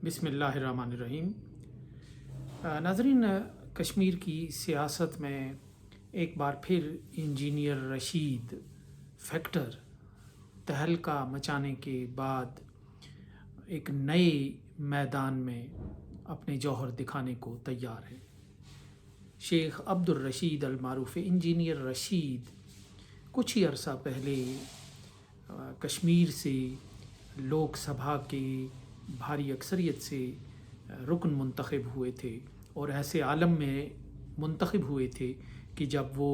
बिस्मिल्लाहिर्रहमानिर्रहीम। नाज़रीन, कश्मीर की सियासत में एक बार फिर इंजीनियर रशीद फैक्टर तहलका मचाने के बाद एक नए मैदान में अपने जौहर दिखाने को तैयार है। शेख अब्दुल रशीद अल मारूफ इंजीनियर रशीद कुछ ही अरसा पहले कश्मीर से लोकसभा के भारी अक्सरियत से रुकन मुंतखब हुए थे और ऐसे आलम में मुंतखब हुए थे कि जब वो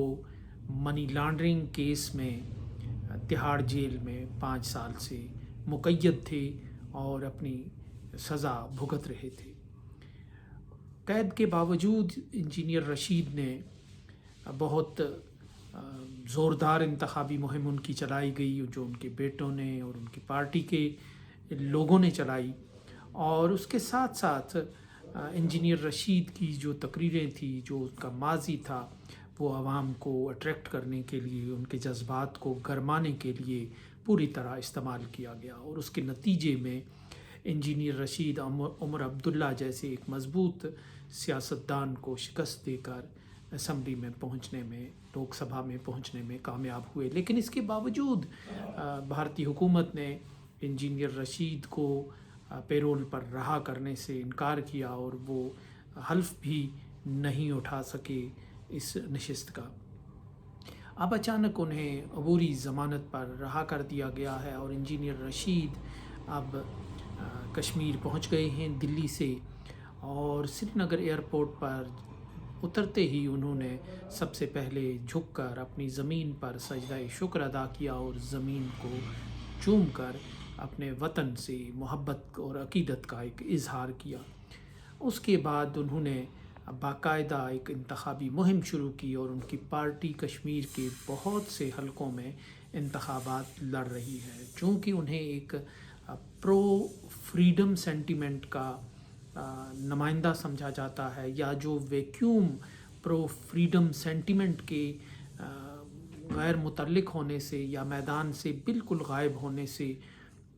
मनी लॉन्ड्रिंग केस में तिहाड़ जेल में 5 साल से मुक़य्यद थे और अपनी सज़ा भुगत रहे थे। कैद के बावजूद इंजीनियर रशीद ने बहुत ज़ोरदार इंतखाबी मुहिम उनकी चलाई गई, जो उनके बेटों ने और उनकी पार्टी के लोगों ने चलाई। और उसके साथ साथ इंजीनियर रशीद की जो तकरीरें थी, जो उनका माजी था, वो आवाम को अट्रैक्ट करने के लिए, उनके जज्बात को गरमाने के लिए पूरी तरह इस्तेमाल किया गया। और उसके नतीजे में इंजीनियर रशीद उमर अब्दुल्ला जैसे एक मजबूत सियासतदान को शिकस्त देकर असम्बली में पहुंचने में, लोकसभा में पहुंचने में कामयाब हुए। लेकिन इसके बावजूद भारतीय हुकूमत ने इंजीनियर रशीद को पेरोल पर रहा करने से इनकार किया और वो हल्फ भी नहीं उठा सके इस नशिस्त का। अब अचानक उन्हें अबूरी ज़मानत पर रहा कर दिया गया है और इंजीनियर रशीद अब कश्मीर पहुंच गए हैं दिल्ली से। और श्रीनगर एयरपोर्ट पर उतरते ही उन्होंने सबसे पहले झुककर अपनी ज़मीन पर सजदा शुक्र अदा किया और ज़मीन को चूम कर अपने वतन से मोहब्बत और अकीदत का एक इजहार किया। उसके बाद उन्होंने बाकायदा एक इंतखाबी मुहिम शुरू की और उनकी पार्टी कश्मीर के बहुत से हलकों में इंतखाबात लड़ रही है। चूँकि उन्हें एक प्रो फ्रीडम सेंटिमेंट का नुमाइंदा समझा जाता है, या जो वैक्यूम प्रो फ्रीडम सेंटिमेंट के गैर मुतल्लिक होने से या मैदान से बिल्कुल गायब होने से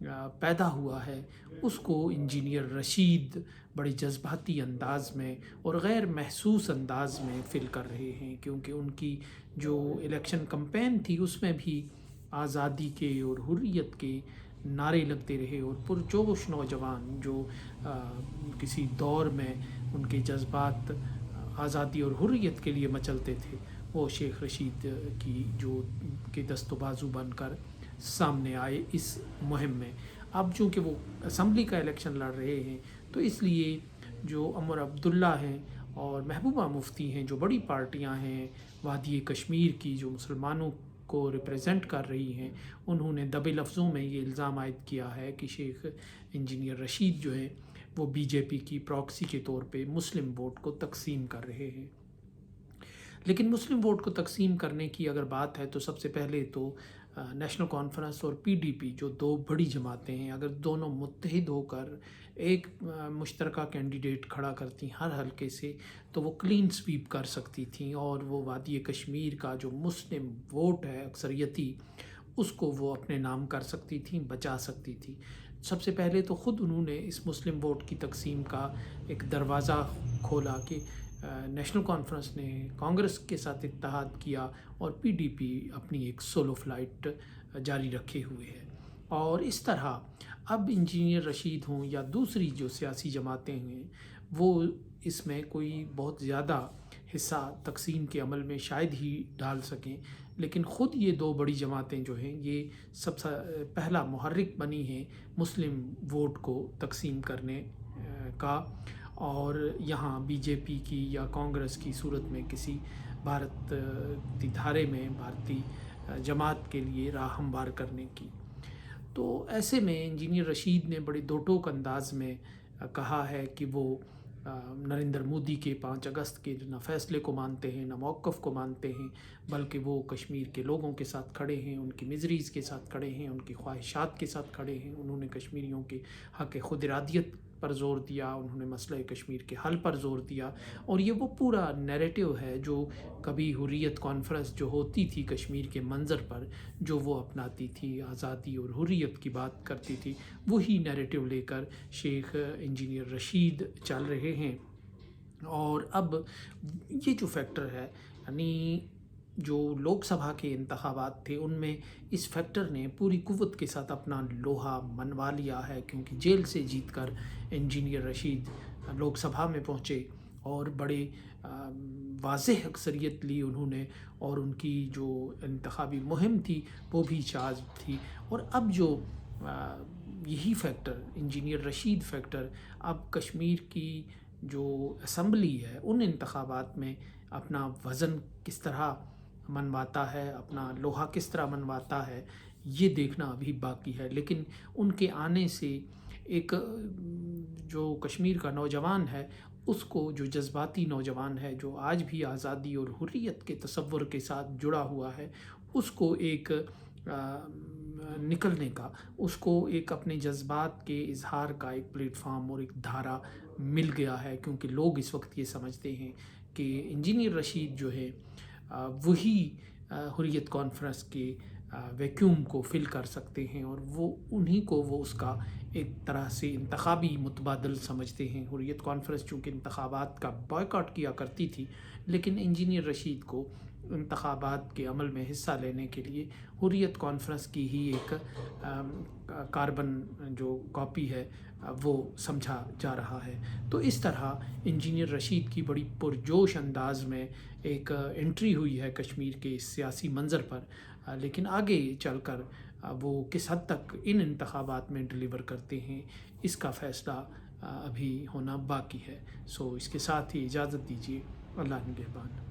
पैदा हुआ है, उसको इंजीनियर रशीद बड़े जज्बाती अंदाज में और गैर महसूस अंदाज में फिल कर रहे हैं। क्योंकि उनकी जो इलेक्शन कैंपेन थी उसमें भी आज़ादी के और हुर्रियत के नारे लगते रहे और पुरजोश नौजवान जो किसी दौर में उनके जज्बात आज़ादी और हुर्रियत के लिए मचलते थे, वो शेख रशीद की जो के दस्तो बाजू बनकर सामने आए इस मुहिम में। अब चूँकि वो असम्बली का इलेक्शन लड़ रहे हैं, तो इसलिए जो उमर अब्दुल्ला हैं और महबूबा मुफ्ती हैं, जो बड़ी पार्टियां हैं वादी कश्मीर की, जो मुसलमानों को रिप्रेजेंट कर रही हैं, उन्होंने दबे लफ्ज़ों में ये इल्ज़ाम आयद किया है कि शेख इंजीनियर रशीद जो है वो बीजेपी की प्रॉक्सी के तौर पे मुस्लिम वोट को तकसीम कर रहे हैं। लेकिन मुस्लिम वोट को तकसीम करने की अगर बात है तो सबसे पहले तो नेशनल कॉन्फ्रेंस और पीडीपी जो दो बड़ी जमातें हैं, अगर दोनों मुत्तहिद होकर एक मुश्तरका कैंडिडेट खड़ा करती हर हलके से, तो वो क्लीन स्वीप कर सकती थी और वो वादी कश्मीर का जो मुस्लिम वोट है अक्सरियती, उसको वो अपने नाम कर सकती थी, बचा सकती थी। सबसे पहले तो ख़ुद उन्होंने इस मुस्लिम वोट की तकसीम का एक दरवाज़ा खोला कि नेशनल कॉन्फ्रेंस ने कांग्रेस के साथ इत्तेहाद किया और पीडीपी अपनी एक सोलो फ्लाइट जारी रखे हुए है। और इस तरह अब इंजीनियर रशीद हों या दूसरी जो सियासी जमातें हैं, वो इसमें कोई बहुत ज़्यादा हिस्सा तकसीम के अमल में शायद ही डाल सकें। लेकिन ख़ुद ये दो बड़ी जमातें जो हैं, ये सबसे पहला मुहर्रिक बनी हैं मुस्लिम वोट को तकसीम करने का। और यहाँ बीजेपी की या कांग्रेस की सूरत में किसी भारत की धारे में भारतीय जमात के लिए राह हमवार करने की। तो ऐसे में इंजीनियर रशीद ने बड़े दो टोक अंदाज में कहा है कि वो नरेंद्र मोदी के 5 अगस्त के न फैसले को मानते हैं, न मौक़िफ़ को मानते हैं, बल्कि वो कश्मीर के लोगों के साथ खड़े हैं, उनकी मिज़रीज़ के साथ खड़े हैं, उनकी ख्वाहिशात के साथ खड़े हैं। उन्होंने कश्मीरियों के हक़ खुद इरादियत پر زور دیا، انہوں نے مسئلہ کشمیر کے حل پر زور دیا، اور یہ وہ پورا نیریٹو ہے جو کبھی حریت کانفرنس جو ہوتی تھی کشمیر کے منظر پر، جو وہ اپناتی تھی، آزادی اور حریت کی بات کرتی تھی، وہی نیریٹو لے کر شیخ انجینئر رشید چل رہے ہیں۔ اور اب یہ جو فیکٹر ہے، یعنی جو لوک سبھا کے انتخابات تھے ان میں اس فیکٹر نے پوری قوت کے ساتھ اپنا لوہا منوا لیا ہے، کیونکہ جیل سے جیت کر انجینئر رشید لوک سبھا میں پہنچے اور بڑے واضح اکثریت لی انہوں نے، اور ان کی جو انتخابی مہم تھی وہ بھی چارج تھی۔ اور اب جو یہی فیکٹر، انجینئر رشید فیکٹر، اب کشمیر کی جو اسمبلی ہے ان انتخابات میں اپنا وزن کس طرح منواتا ہے، اپنا لوہا کس طرح منواتا ہے، یہ دیکھنا ابھی باقی ہے۔ لیکن ان کے آنے سے ایک جو کشمیر کا نوجوان ہے، اس کو، جو جذباتی نوجوان ہے، جو آج بھی آزادی اور حریت کے تصور کے ساتھ جڑا ہوا ہے، اس کو ایک نکلنے کا، اس کو ایک اپنے جذبات کے اظہار کا ایک پلیٹ فارم اور ایک دھارا مل گیا ہے، کیونکہ لوگ اس وقت یہ سمجھتے ہیں کہ انجینئر رشید جو ہے وہی حریت کانفرنس کے ویکیوم کو فل کر سکتے ہیں، اور وہ انہی کو وہ اس کا ایک طرح سے انتخابی متبادل سمجھتے ہیں۔ حریت کانفرنس چونکہ انتخابات کا بائیکاٹ کیا کرتی تھی، لیکن انجینئر رشید کو انتخابات کے عمل میں حصہ لینے کے لیے حریت کانفرنس کی ہی ایک کاربن جو کاپی ہے وہ سمجھا جا رہا ہے۔ تو اس طرح انجینئر رشید کی بڑی پرجوش انداز میں ایک انٹری ہوئی ہے کشمیر کے سیاسی منظر پر، لیکن آگے چل کر وہ کس حد تک ان انتخابات میں ڈیلیور کرتے ہیں، اس کا فیصلہ ابھی ہونا باقی ہے۔ سو اس کے ساتھ ہی اجازت دیجیے، اللہ نگہبان۔